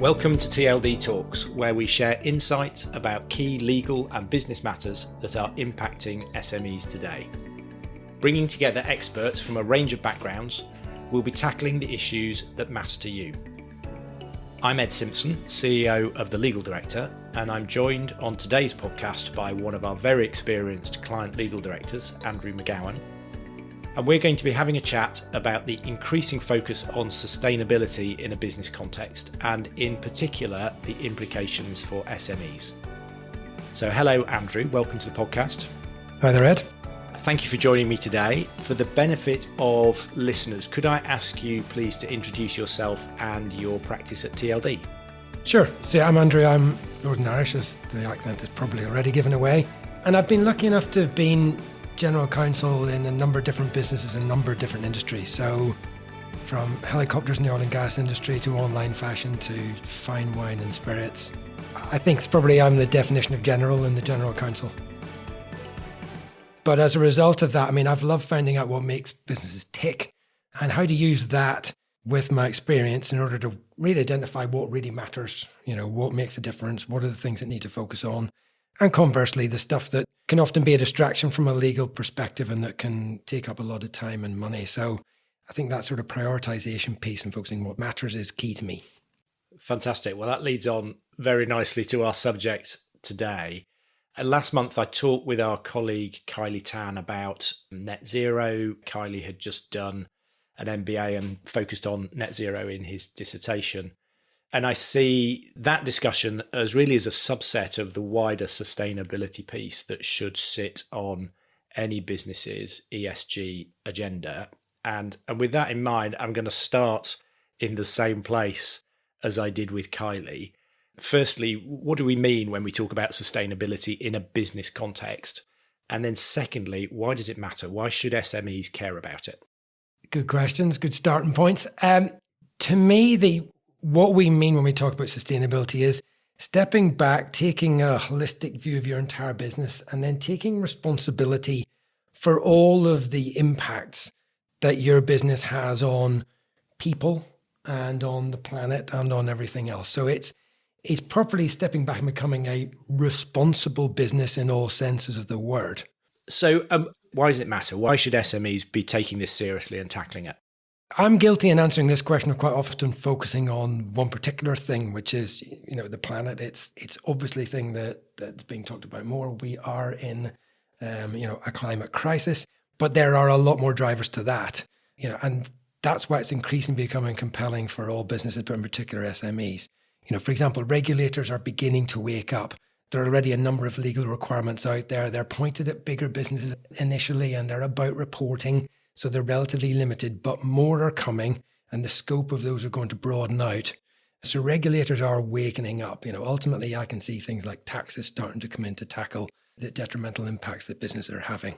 Welcome to TLD Talks, where we share insights about key legal and business matters that are impacting SMEs today. Bringing together experts from a range of backgrounds, we'll be tackling the issues that matter to you. I'm Ed Simpson, CEO of the Legal Director, and I'm joined on today's podcast by one of our very experienced client legal directors, Andrew Magowan. And we're going to be having a chat about the increasing focus on sustainability in a business context, and in particular, the implications for SMEs. So hello, Andrew. Welcome to the podcast. Hi there, Ed. Thank you for joining me today. For the benefit of listeners, could I ask you please to introduce yourself and your practice at TLD? Sure. So I'm Andrew. I'm Northern Irish, as the accent is probably already given away. And I've been lucky enough to have been general counsel in a number of different businesses in a number of different industries. So from helicopters in the oil and gas industry to online fashion to fine wine and spirits. I think it's probably I'm the definition of general in the general counsel. But as a result of that, I've loved finding out what makes businesses tick and how to use that with my experience in order to really identify what really matters, what makes a difference, what are the things that need to focus on. And conversely, the stuff that can often be a distraction from a legal perspective and that can take up a lot of time and money. So I think that sort of prioritization piece and focusing on what matters is key to me. Fantastic. Well, that leads on very nicely to our subject today. Last month, I talked with our colleague Kylie Tan about net zero. Kylie had just done an MBA and focused on net zero in his dissertation. And I see that discussion as really as a subset of the wider sustainability piece that should sit on any business's ESG agenda. And with that in mind, I'm going to start in the same place as I did with Kylie. Firstly, what do we mean when we talk about sustainability in a business context? And then secondly, why does it matter? Why should SMEs care about it? Good questions, good starting points. To me, what we mean when we talk about sustainability is stepping back, taking a holistic view of your entire business, and then taking responsibility for all of the impacts that your business has on people and on the planet and on everything else. So it's properly stepping back and becoming a responsible business in all senses of the word. So why does it matter? Why should SMEs be taking this seriously and tackling it? I'm guilty in answering this question of quite often focusing on one particular thing, which is, the planet. It's obviously a thing that's being talked about more. We are in, a climate crisis, but there are a lot more drivers to that, and that's why it's increasingly becoming compelling for all businesses, but in particular SMEs. For example, regulators are beginning to wake up. There are already a number of legal requirements out there. They're pointed at bigger businesses initially, and they're about reporting. So they're relatively limited, but more are coming, and the scope of those are going to broaden out. So regulators are wakening up. Ultimately, I can see things like taxes starting to come in to tackle the detrimental impacts that businesses are having.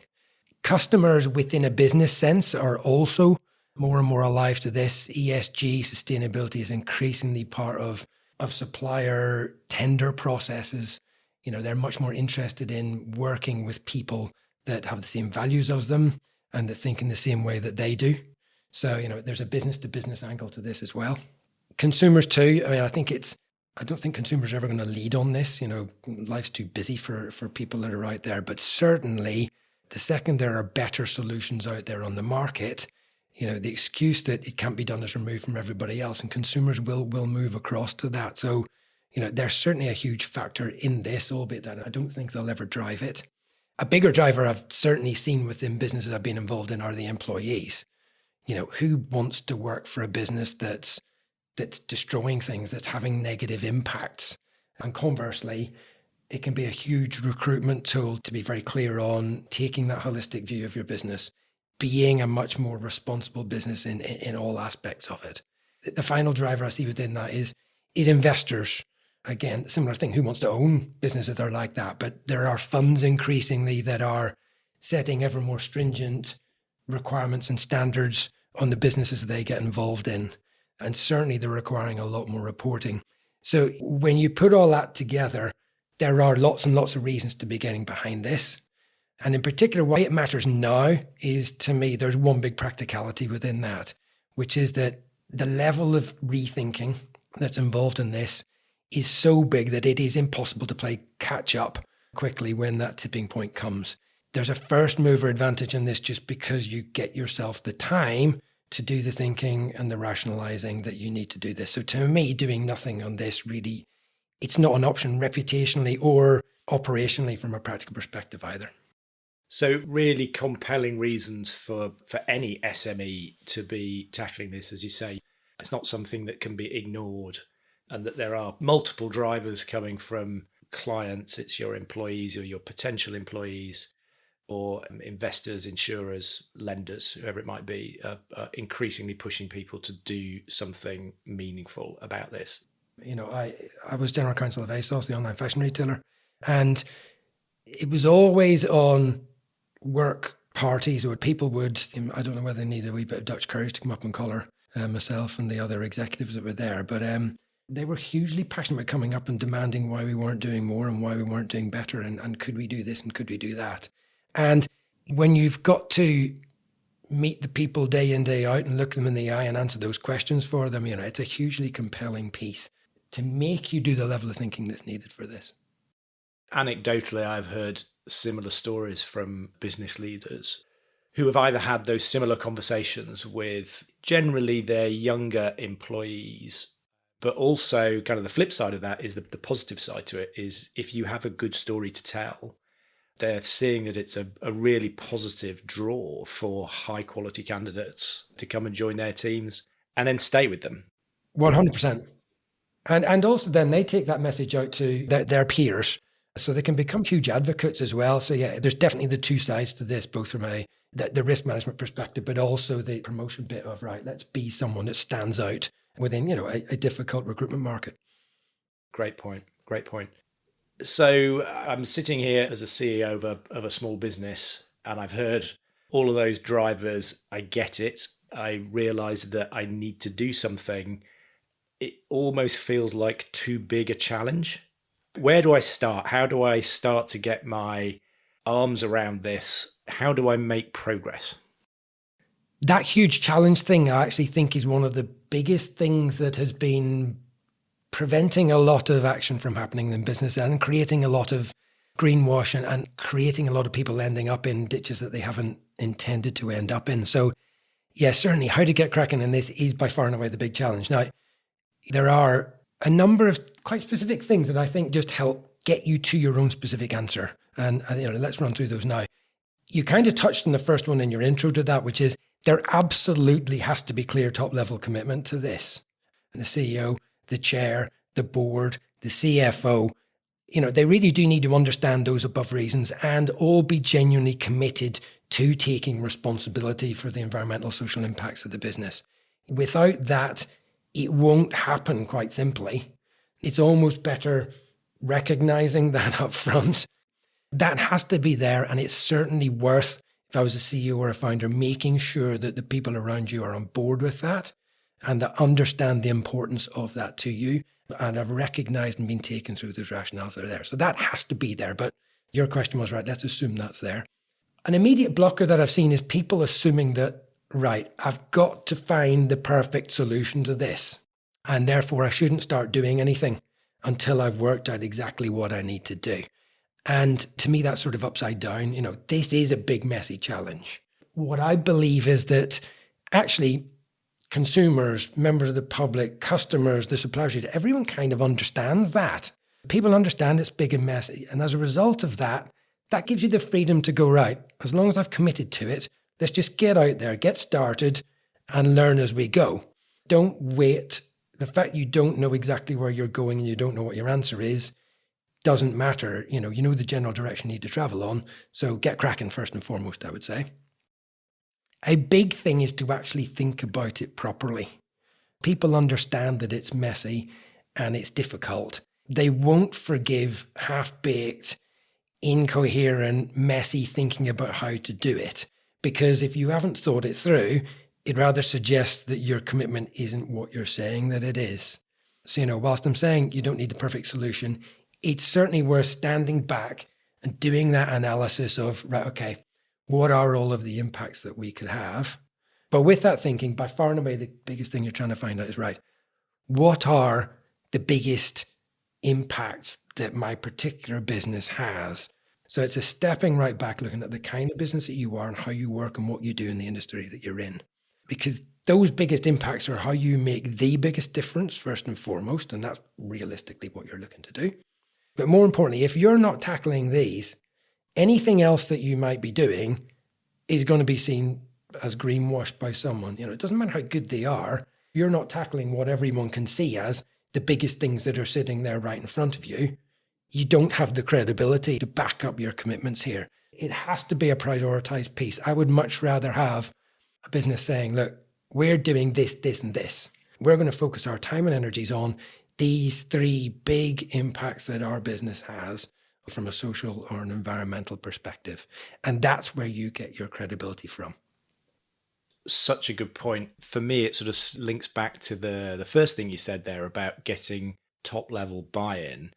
Customers within a business sense are also more and more alive to this. ESG, sustainability, is increasingly part of supplier tender processes. They're much more interested in working with people that have the same values as them and that think in the same way that they do. So, there's a business-to-business angle to this as well. Consumers too. I don't think consumers are ever going to lead on this. Life's too busy for people that are out there. But certainly, the second there are better solutions out there on the market, the excuse that it can't be done is removed from everybody else, and consumers will move across to that. So, there's certainly a huge factor in this, albeit that I don't think they'll ever drive it. A bigger driver I've certainly seen within businesses I've been involved in are the employees. Who wants to work for a business that's destroying things, that's having negative impacts? And conversely, it can be a huge recruitment tool to be very clear on taking that holistic view of your business, being a much more responsible business in all aspects of it. The final driver I see within that is investors. Again, similar thing, who wants to own businesses that are like that? But there are funds increasingly that are setting ever more stringent requirements and standards on the businesses that they get involved in. And certainly they're requiring a lot more reporting. So when you put all that together, there are lots and lots of reasons to be getting behind this. And in particular, why it matters now is, to me, there's one big practicality within that, which is that the level of rethinking that's involved in this is so big that it is impossible to play catch up quickly when that tipping point comes. There's a first mover advantage in this just because you get yourself the time to do the thinking and the rationalizing that you need to do this. So to me, doing nothing on this really, it's not an option reputationally or operationally from a practical perspective either. So really compelling reasons for any SME to be tackling this, as you say. It's not something that can be ignored, and that there are multiple drivers coming from clients. It's your employees or your potential employees or investors, insurers, lenders, whoever it might be, increasingly pushing people to do something meaningful about this. You know, I was general counsel of ASOS, the online fashion retailer, and it was always on work parties where people would, I don't know whether they needed a wee bit of Dutch courage to come up and collar myself and the other executives that were there, but they were hugely passionate about coming up and demanding why we weren't doing more and why we weren't doing better and could we do this and could we do that. And when you've got to meet the people day in, day out and look them in the eye and answer those questions for them, you know, it's a hugely compelling piece to make you do the level of thinking that's needed for this. Anecdotally, I've heard similar stories from business leaders who have either had those similar conversations with generally their younger employees, but also kind of the flip side of that is the positive side to it is if you have a good story to tell, they're seeing that it's a really positive draw for high quality candidates to come and join their teams and then stay with them. 100%. And also then they take that message out to their peers. So they can become huge advocates as well. So yeah, there's definitely the two sides to this, both from the risk management perspective, but also the promotion bit of, right, let's be someone that stands out within, you know, a difficult recruitment market. Great point. So I'm sitting here as a CEO of a small business, and I've heard all of those drivers. I get it. I realize that I need to do something. It almost feels like too big a challenge. Where do I start? How do I start to get my arms around this? How do I make progress? That huge challenge thing, I actually think, is one of the biggest things that has been preventing a lot of action from happening in business and creating a lot of greenwash and creating a lot of people ending up in ditches that they haven't intended to end up in. So, yes, certainly how to get cracking in this is by far and away the big challenge. Now, there are a number of quite specific things that I think just help get you to your own specific answer. And you know, let's run through those now. You kind of touched on the first one in your intro to that, which is there absolutely has to be clear top level commitment to this. And the CEO, the chair, the board, the CFO, you know, they really do need to understand those above reasons and all be genuinely committed to taking responsibility for the environmental social impacts of the business. Without that, it won't happen, quite simply. It's almost better recognizing that up front. That has to be there, and it's certainly worth, if I was a CEO or a founder, making sure that the people around you are on board with that and that understand the importance of that to you and have recognized and been taken through those rationales that are there. So that has to be there. But your question was right, let's assume that's there. An immediate blocker that I've seen is people assuming that, right, I've got to find the perfect solution to this, and therefore I shouldn't start doing anything until I've worked out exactly what I need to do. And to me, that's sort of upside down. You know, this is a big, messy challenge. What I believe is that actually consumers, members of the public, customers, the suppliers, everyone kind of understands that. People understand it's big and messy. And as a result of that, that gives you the freedom to go, right, as long as I've committed to it, let's just get out there, get started and learn as we go. Don't wait. The fact you don't know exactly where you're going and you don't know what your answer is doesn't matter. You know the general direction you need to travel on. So get cracking first and foremost, I would say. A big thing is to actually think about it properly. People understand that it's messy and it's difficult. They won't forgive half-baked, incoherent, messy thinking about how to do it. Because if you haven't thought it through, it rather suggests that your commitment isn't what you're saying that it is. So, whilst I'm saying you don't need the perfect solution, it's certainly worth standing back and doing that analysis of, right, okay, what are all of the impacts that we could have? But with that thinking, by far and away, the biggest thing you're trying to find out is, right, what are the biggest impacts that my particular business has? So it's a stepping right back, looking at the kind of business that you are and how you work and what you do in the industry that you're in. Because those biggest impacts are how you make the biggest difference first and foremost, and that's realistically what you're looking to do. But more importantly, if you're not tackling these, anything else that you might be doing is going to be seen as greenwashed by someone. It doesn't matter how good they are. You're not tackling what everyone can see as the biggest things that are sitting there right in front of you. You don't have the credibility to back up your commitments here. It has to be a prioritized piece. I would much rather have a business saying, look, we're doing this, this, and this. We're going to focus our time and energies on these 3 big impacts that our business has from a social or an environmental perspective. And that's where you get your credibility from. Such a good point. For me, it sort of links back to the first thing you said there about getting top level buy-in.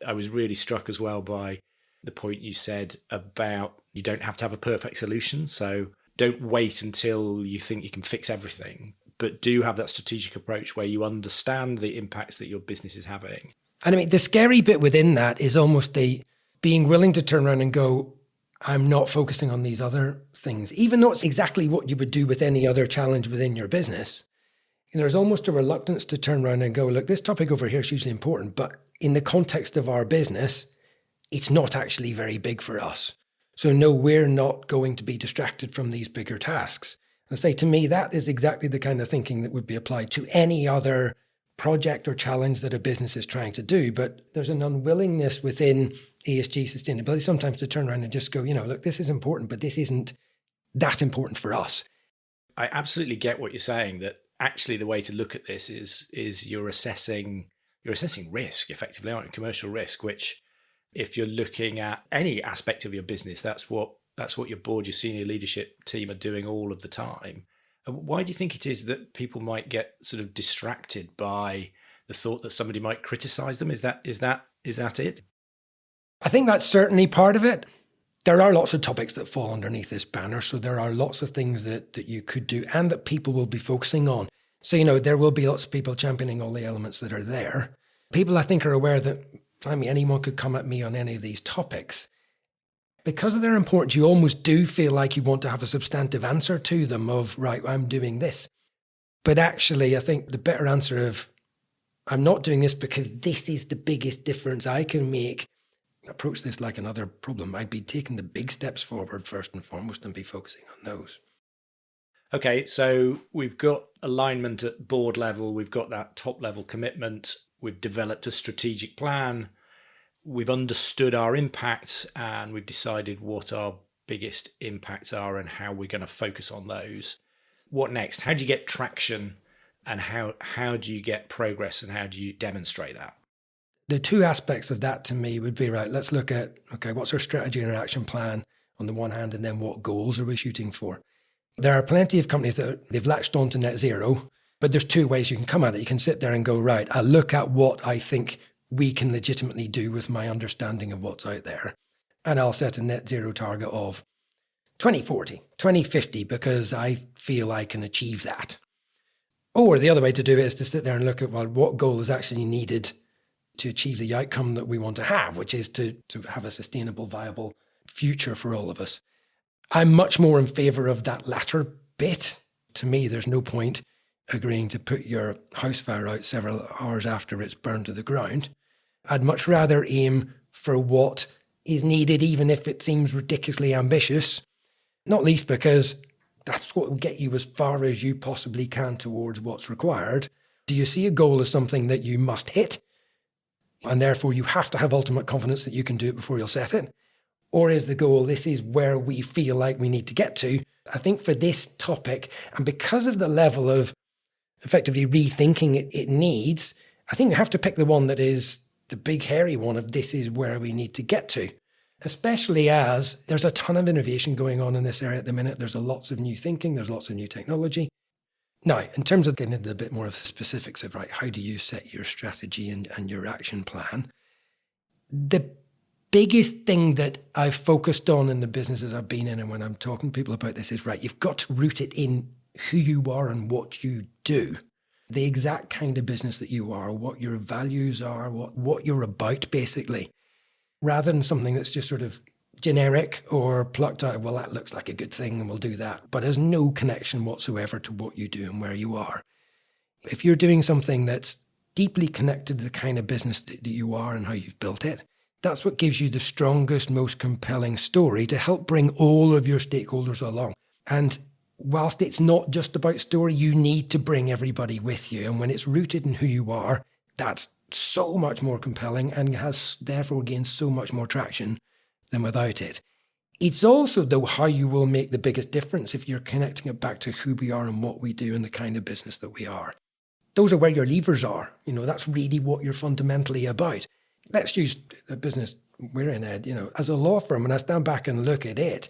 I was really struck as well by the point you said about you don't have to have a perfect solution. So don't wait until you think you can fix everything, but do have that strategic approach where you understand the impacts that your business is having. And I mean, the scary bit within that is almost the being willing to turn around and go, I'm not focusing on these other things, even though it's exactly what you would do with any other challenge within your business. There's almost a reluctance to turn around and go, look, this topic over here is hugely important, but in the context of our business, it's not actually very big for us. So no, we're not going to be distracted from these bigger tasks. And say to me, that is exactly the kind of thinking that would be applied to any other project or challenge that a business is trying to do. But there's an unwillingness within ESG sustainability sometimes to turn around and just go, look, this is important, but this isn't that important for us. I absolutely get what you're saying, that actually the way to look at this is you're assessing risk effectively, aren't you? Commercial risk, which if you're looking at any aspect of your business, that's what your board, your senior leadership team are doing all of the time. Why do you think it is that people might get sort of distracted by the thought that somebody might criticize them? Is that it? I think that's certainly part of it. There are lots of topics that fall underneath this banner. So there are lots of things that you could do and that people will be focusing on. So, there will be lots of people championing all the elements that are there. People, I think, are aware that, anyone could come at me on any of these topics. Because they're important, you almost do feel like you want to have a substantive answer to them of, right, I'm doing this. But actually, I think the better answer of, I'm not doing this because this is the biggest difference I can make. Approach this like another problem. I'd be taking the big steps forward first and foremost and be focusing on those. Okay, so we've got alignment at board level. We've got that top level commitment. We've developed a strategic plan. We've understood our impacts and we've decided what our biggest impacts are and how we're going to focus on those. What next? How do you get traction and how do you get progress and how do you demonstrate that? The 2 aspects of that to me would be, right, let's look at, okay, what's our strategy and our action plan on the one hand, and then what goals are we shooting for? There are plenty of companies that they've latched on to net zero, but there's 2 ways you can come at it. You can sit there and go, right, I'll look at what I think we can legitimately do with my understanding of what's out there. And I'll set a net zero target of 2040, 2050, because I feel I can achieve that. Or the other way to do it is to sit there and look at, well, what goal is actually needed to achieve the outcome that we want to have, which is to have a sustainable, viable future for all of us. I'm much more in favor of that latter bit. To me, there's no point agreeing to put your house fire out several hours after it's burned to the ground. I'd much rather aim for what is needed, even if it seems ridiculously ambitious, not least because that's what will get you as far as you possibly can towards what's required. Do you see a goal as something that you must hit, and therefore you have to have ultimate confidence that you can do it before you'll set it? Or is the goal, this is where we feel like we need to get to? I think for this topic, and because of the level of effectively rethinking it needs, I think you have to pick the one that is the big hairy one of this is where we need to get to, especially as there's a ton of innovation going on in this area at the minute. There's lots of new thinking, there's lots of new technology. Now, in terms of getting into a bit more of the specifics of, right, how do you set your strategy and your action plan? The biggest thing that I've focused on in the businesses I've been in and when I'm talking to people about this is, right, you've got to root it in who you are and what you do. the exact kind of business that you are, what your values are, what you're about, basically, rather than something that's just sort of generic or plucked out, well, that looks like a good thing and we'll do that, but has no connection whatsoever to what you do and where you are. If you're doing something that's deeply connected to the kind of business that you are and how you've built it, that's what gives you the strongest, most compelling story to help bring all of your stakeholders along. And whilst it's not just about story, you need to bring everybody with you. And when it's rooted in who you are, that's so much more compelling and has therefore gained so much more traction than without it. It's also, though, how you will make the biggest difference if you're connecting it back to who we are and what we do and the kind of business that we are. Those are where your levers are. That's really what you're fundamentally about. Let's use the business we're in, Ed, as a law firm, when I stand back and look at it,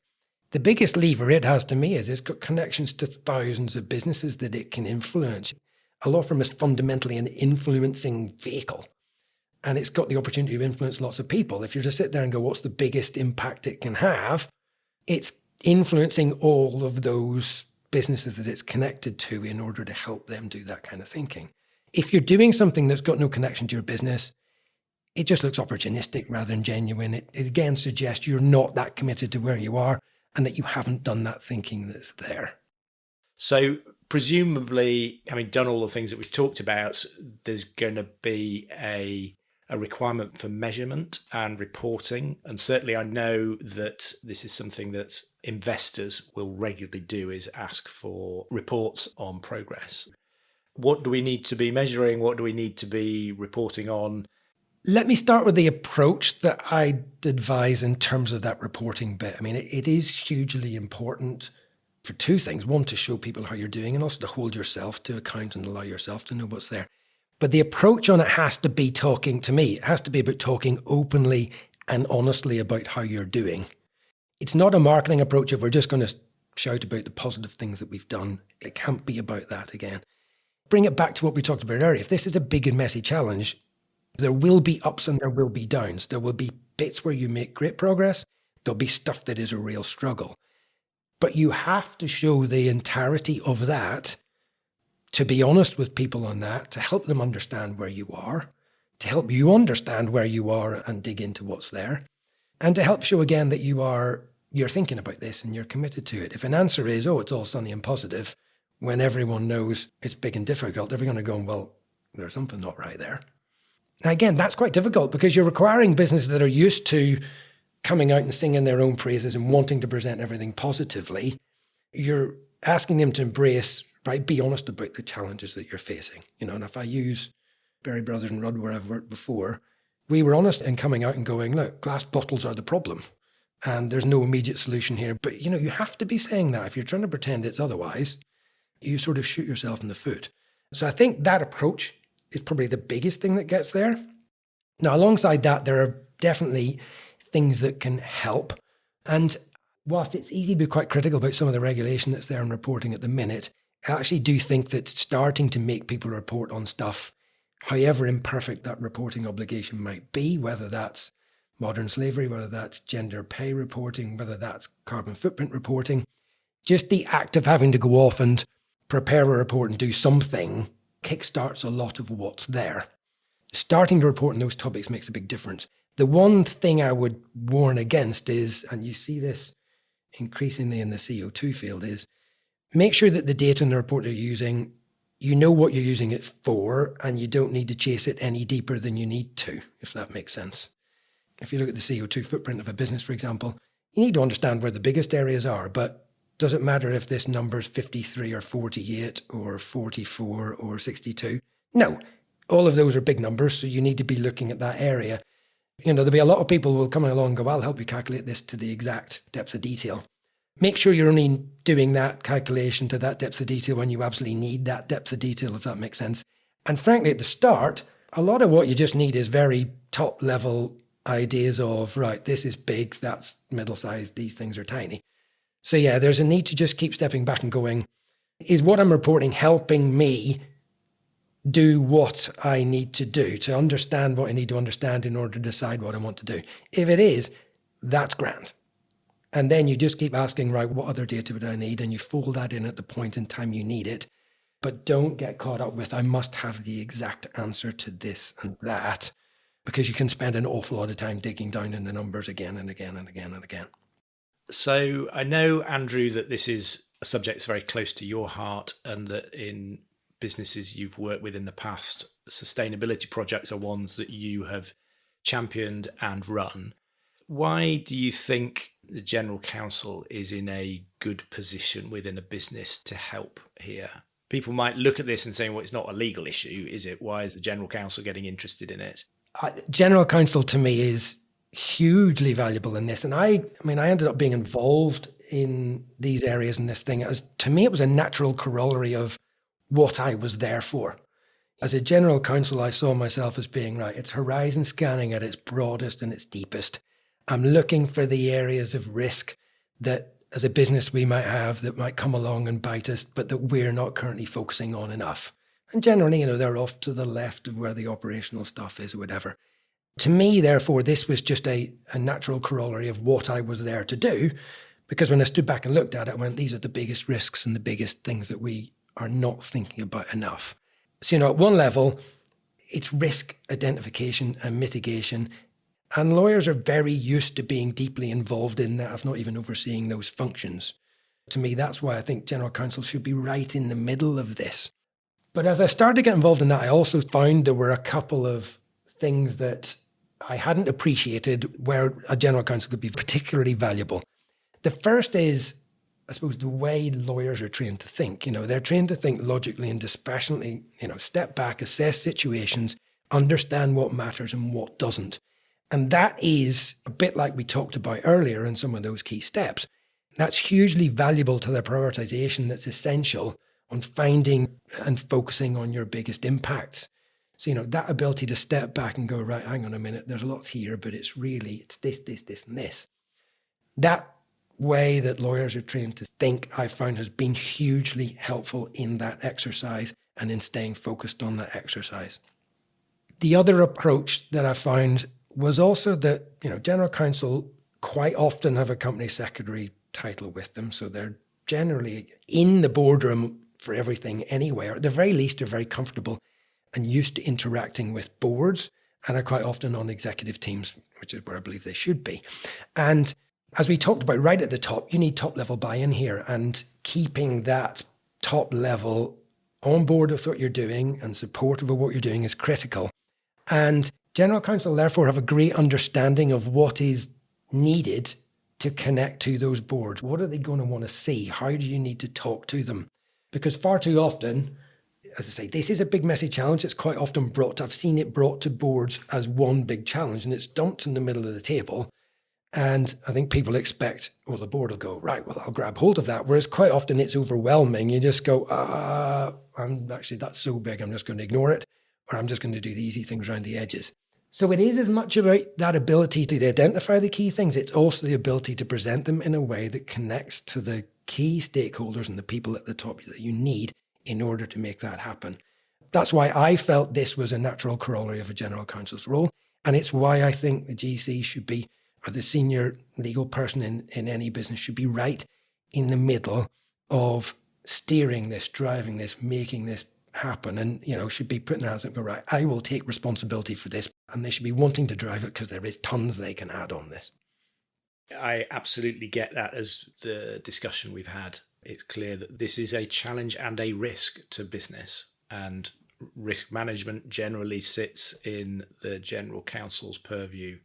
the biggest lever it has to me is it's got connections to thousands of businesses that it can influence. A law firm is fundamentally an influencing vehicle, and it's got the opportunity to influence lots of people. If you're to sit there and go, what's the biggest impact it can have? It's influencing all of those businesses that it's connected to in order to help them do that kind of thinking. If you're doing something that's got no connection to your business, it just looks opportunistic rather than genuine. It again suggests you're not that committed to where you are and that you haven't done that thinking that's there. So presumably, having done all the things that we've talked about, there's going to be a requirement for measurement and reporting. And certainly I know that this is something that investors will regularly do, is ask for reports on progress. What do we need to be measuring? What do we need to be reporting on? Let me start with the approach that I'd advise in terms of that reporting bit. I mean, it is hugely important for two things. One, to show people how you're doing, and also to hold yourself to account and allow yourself to know what's there. But the approach on it has to be it has to be about talking openly and honestly about how you're doing. It's not a marketing approach of we're just going to shout about the positive things that we've done. It can't be about that again. Bring it back to what we talked about earlier. If this is a big and messy challenge, there will be ups and there will be downs. There will be bits where you make great progress. There'll be stuff that is a real struggle. But you have to show the entirety of that, to be honest with people on that, to help them understand where you are, to help you understand where you are and dig into what's there, and to help show again that you're thinking about this and you're committed to it. If an answer is, oh, it's all sunny and positive, when everyone knows it's big and difficult, they're going to go, well, there's something not right there. Now, again, that's quite difficult because you're requiring businesses that are used to coming out and singing their own praises and wanting to present everything positively. You're asking them to embrace, right, be honest about the challenges that you're facing. And if I use Berry Brothers and Rudd, where I've worked before, we were honest in coming out and going, look, glass bottles are the problem and there's no immediate solution here. But, you have to be saying that. If you're trying to pretend it's otherwise, you sort of shoot yourself in the foot. So I think that approach is probably the biggest thing that gets there. Now, alongside that, there are definitely things that can help. And whilst it's easy to be quite critical about some of the regulation that's there in reporting at the minute, I actually do think that starting to make people report on stuff, however imperfect that reporting obligation might be, whether that's modern slavery, whether that's gender pay reporting, whether that's carbon footprint reporting, just the act of having to go off and prepare a report and do something kickstarts a lot of what's there. Starting to report on those topics makes a big difference. The one thing I would warn against is, and you see this increasingly in the CO2 field, is make sure that the data in the report you're using, you know what you're using it for, and you don't need to chase it any deeper than you need to, if that makes sense. If you look at the CO2 footprint of a business, for example, you need to understand where the biggest areas are, but does it matter if this number is 53 or 48 or 44 or 62? No, all of those are big numbers, so you need to be looking at that area. There'll be a lot of people who will come along and go, I'll help you calculate this to the exact depth of detail. Make sure you're only doing that calculation to that depth of detail when you absolutely need that depth of detail, if that makes sense. And frankly, at the start, a lot of what you just need is very top level ideas of, right, this is big, that's middle sized, these things are tiny. So yeah, there's a need to just keep stepping back and going, is what I'm reporting helping me do what I need to do, to understand what I need to understand in order to decide what I want to do? If it is, that's grand. And then you just keep asking, right, what other data would I need? And you fold that in at the point in time you need it. But don't get caught up with, I must have the exact answer to this and that, because you can spend an awful lot of time digging down in the numbers again and again and again and again. So I know, Andrew, that this is a subject that's very close to your heart, and that in businesses you've worked with in the past, sustainability projects are ones that you have championed and run. Why do you think the general counsel is in a good position within a business to help here? People might look at this and say, well, it's not a legal issue, is it? Why is the general counsel getting interested in it? General counsel to me is hugely valuable in this. And I ended up being involved in these areas in this thing. To me, it was a natural corollary of what I was there for. As a general counsel, I saw myself as being, right, it's horizon scanning at its broadest and its deepest. I'm looking for the areas of risk that as a business we might have that might come along and bite us, but that we're not currently focusing on enough. And generally, they're off to the left of where the operational stuff is or whatever. To me, therefore, this was just a natural corollary of what I was there to do, because when I stood back and looked at it, I went, these are the biggest risks and the biggest things that we are not thinking about enough. So, at one level, it's risk identification and mitigation. And lawyers are very used to being deeply involved in that, of not even overseeing those functions. To me, that's why I think general counsel should be right in the middle of this. But as I started to get involved in that, I also found there were a couple of things that I hadn't appreciated where a general counsel could be particularly valuable. The first is, I suppose, the way lawyers are trained to think. They're trained to think logically and dispassionately, step back, assess situations, understand what matters and what doesn't. And that is a bit like we talked about earlier in some of those key steps. That's hugely valuable to their prioritization. That's essential on finding and focusing on your biggest impacts. So, that ability to step back and go, right, hang on a minute, there's lots here, but it's this, and this. That way that lawyers are trained to think, I found, has been hugely helpful in that exercise and in staying focused on that exercise. The other approach that I found was also that, general counsel quite often have a company secretary title with them. So they're generally in the boardroom for everything anyway, or at the very least, they're very comfortable and used to interacting with boards and are quite often on executive teams, which is where I believe they should be. And as we talked about right at the top, you need top level buy-in here, and keeping that top level on board with what you're doing and supportive of what you're doing is critical. And general counsel, therefore, have a great understanding of what is needed to connect to those boards. What are they going to want to see? How do you need to talk to them? Because far too often, as I say, this is a big, messy challenge. It's quite often I've seen it brought to boards as one big challenge, and it's dumped in the middle of the table. And I think people expect, well, the board will go, right, well, I'll grab hold of that. Whereas quite often it's overwhelming. You just go, that's so big, I'm just going to ignore it, or I'm just going to do the easy things around the edges. So it is as much about that ability to identify the key things. It's also the ability to present them in a way that connects to the key stakeholders and the people at the top that you need in order to make that happen. That's why I felt this was a natural corollary of a general counsel's role. And it's why I think the GC should be, or the senior legal person in any business should be right in the middle of steering this, driving this, making this happen, and should be putting their hands up and go, right, I will take responsibility for this, and they should be wanting to drive it because there is tons they can add on this. I absolutely get that. As the discussion we've had, it's clear that this is a challenge and a risk to business, and risk management generally sits in the general counsel's purview.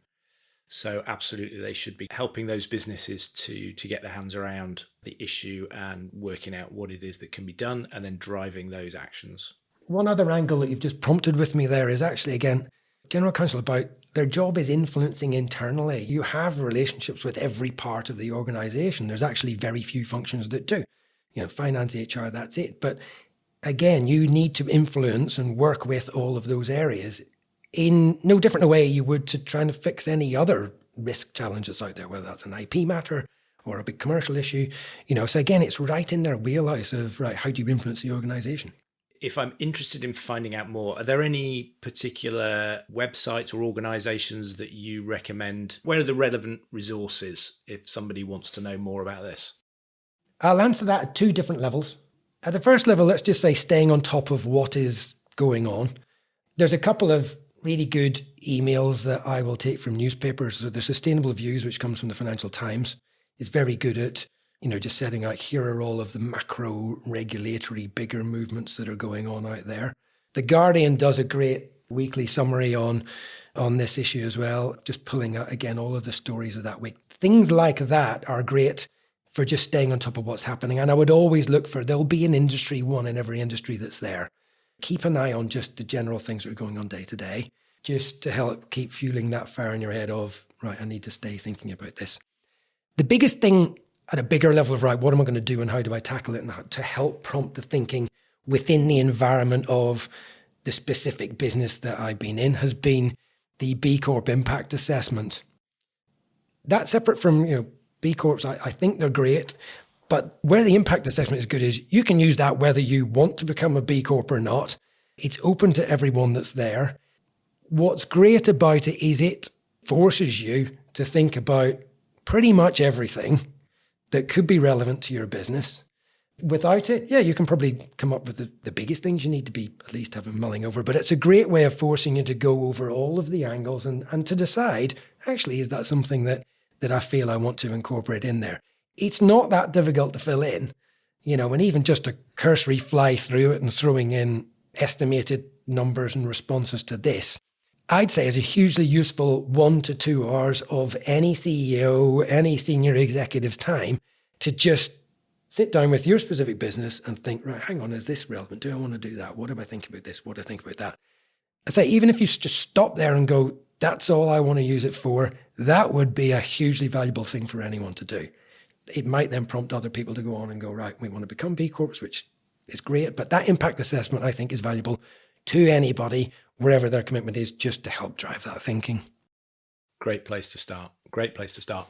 So absolutely, they should be helping those businesses to get their hands around the issue and working out what it is that can be done and then driving those actions. One other angle that you've just prompted with me there is actually, again, general counsel about their job is influencing internally. You have relationships with every part of the organization. There's actually very few functions that do. Finance, HR, that's it. But again, you need to influence and work with all of those areas in no different a way you would to trying to fix any other risk challenges out there, whether that's an IP matter or a big commercial issue. So again, it's right in their wheelhouse of, right, how do you influence the organization? If I'm interested in finding out more, are there any particular websites or organizations that you recommend? Where are the relevant resources if somebody wants to know more about this? I'll answer that at two different levels. At the first level, let's just say staying on top of what is going on. There's a couple of really good emails that I will take from newspapers. So the Sustainable Views, which comes from the Financial Times, is very good at, just setting out, here are all of the macro regulatory bigger movements that are going on out there. The Guardian does a great weekly summary on this issue as well, just pulling out, again, all of the stories of that week. Things like that are great for just staying on top of what's happening. And I would always look for, there'll be an industry one in every industry that's there. Keep an eye on just the general things that are going on day to day, just to help keep fueling that fire in your head of, right, I need to stay thinking about this. The biggest thing at a bigger level of, right, what am I going to do and how do I tackle it, and to help prompt the thinking within the environment of the specific business that I've been in, has been the B Corp impact assessment. That's separate from, B Corps. I think they're great. But where the impact assessment is good is you can use that whether you want to become a B Corp or not. It's open to everyone that's there. What's great about it is it forces you to think about pretty much everything that could be relevant to your business. Without it, you can probably come up with the biggest things you need to be at least having mulling over. But it's a great way of forcing you to go over all of the angles and to decide, actually, is that something that I feel I want to incorporate in there? It's not that difficult to fill in, and even just a cursory fly through it and throwing in estimated numbers and responses to this, I'd say is a hugely useful 1 to 2 hours of any CEO, any senior executive's time to just sit down with your specific business and think, right, hang on, is this relevant? Do I want to do that? What do I think about this? What do I think about that? I say, even if you just stop there and go, that's all I want to use it for, that would be a hugely valuable thing for anyone to do. It might then prompt other people to go on and go, right, we want to become B Corps, which is great. But that impact assessment, I think, is valuable to anybody, wherever their commitment is, just to help drive that thinking. Great place to start. Great place to start.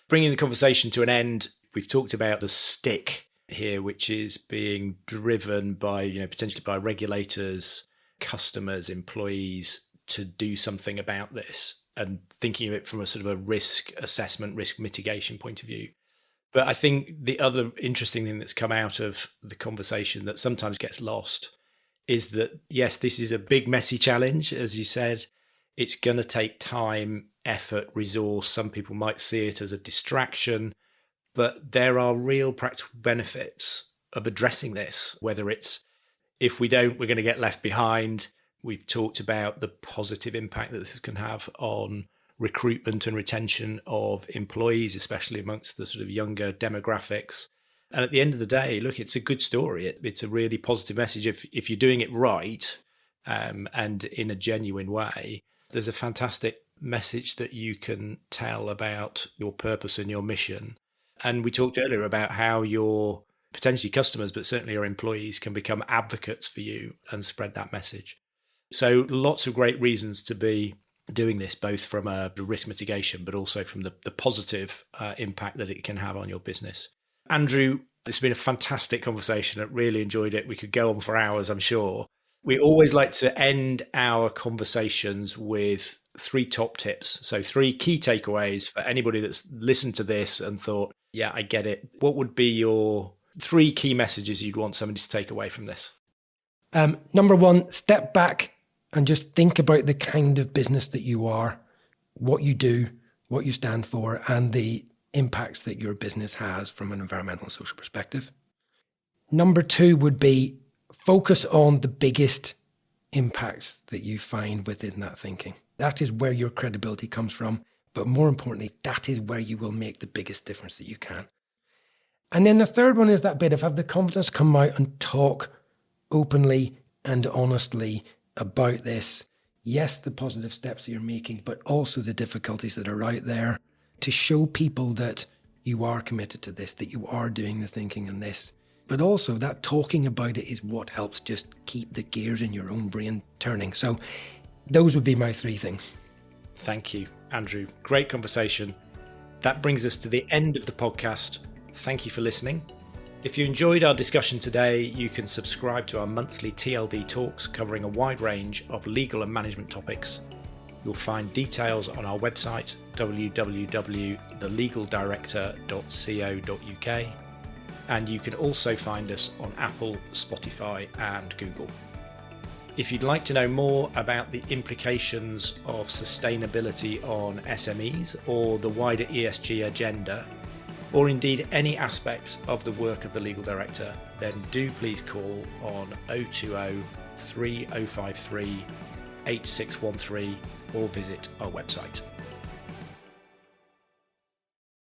Bringing the conversation to an end, we've talked about the stick here, which is being driven by, potentially by regulators, customers, employees to do something about this, and thinking of it from a sort of a risk assessment, risk mitigation point of view. But I think the other interesting thing that's come out of the conversation that sometimes gets lost is that, yes, this is a big, messy challenge, as you said. It's going to take time, effort, resource. Some people might see it as a distraction, but there are real practical benefits of addressing this, whether it's, if we don't, we're going to get left behind. We've talked about the positive impact that this can have on recruitment and retention of employees, especially amongst the sort of younger demographics. And at the end of the day, look, it's a good story. It's a really positive message. If you're doing it right and in a genuine way, there's a fantastic message that you can tell about your purpose and your mission. And we talked earlier about how your potentially customers, but certainly your employees, can become advocates for you and spread that message. So lots of great reasons to be doing this, both from a risk mitigation, but also from the positive impact that it can have on your business. Andrew, it's been a fantastic conversation. I really enjoyed it. We could go on for hours, I'm sure. We always like to end our conversations with 3 top tips. So 3 key takeaways for anybody that's listened to this and thought, yeah, I get it. What would be your 3 key messages you'd want somebody to take away from this? Number 1, step back and just think about the kind of business that you are, what you do, what you stand for, and the impacts that your business has from an environmental and social perspective. Number 2 would be focus on the biggest impacts that you find within that thinking. That is where your credibility comes from. But more importantly, that is where you will make the biggest difference that you can. And then the third one is that bit of have the confidence come out and talk openly and honestly about this. Yes, the positive steps that you're making, but also the difficulties that are out there, to show people that you are committed to this, that you are doing the thinking in this. But also that talking about it is what helps just keep the gears in your own brain turning. So those would be my 3 things. Thank you, Andrew. Great conversation. That brings us to the end of the podcast. Thank you for listening. If you enjoyed our discussion today, you can subscribe to our monthly TLD talks covering a wide range of legal and management topics. You'll find details on our website, www.thelegaldirector.co.uk. and you can also find us on Apple, Spotify and Google. If you'd like to know more about the implications of sustainability on SMEs or the wider ESG agenda, or indeed any aspects of the work of the Legal Director, then do please call on 020 3053 8613 or visit our website.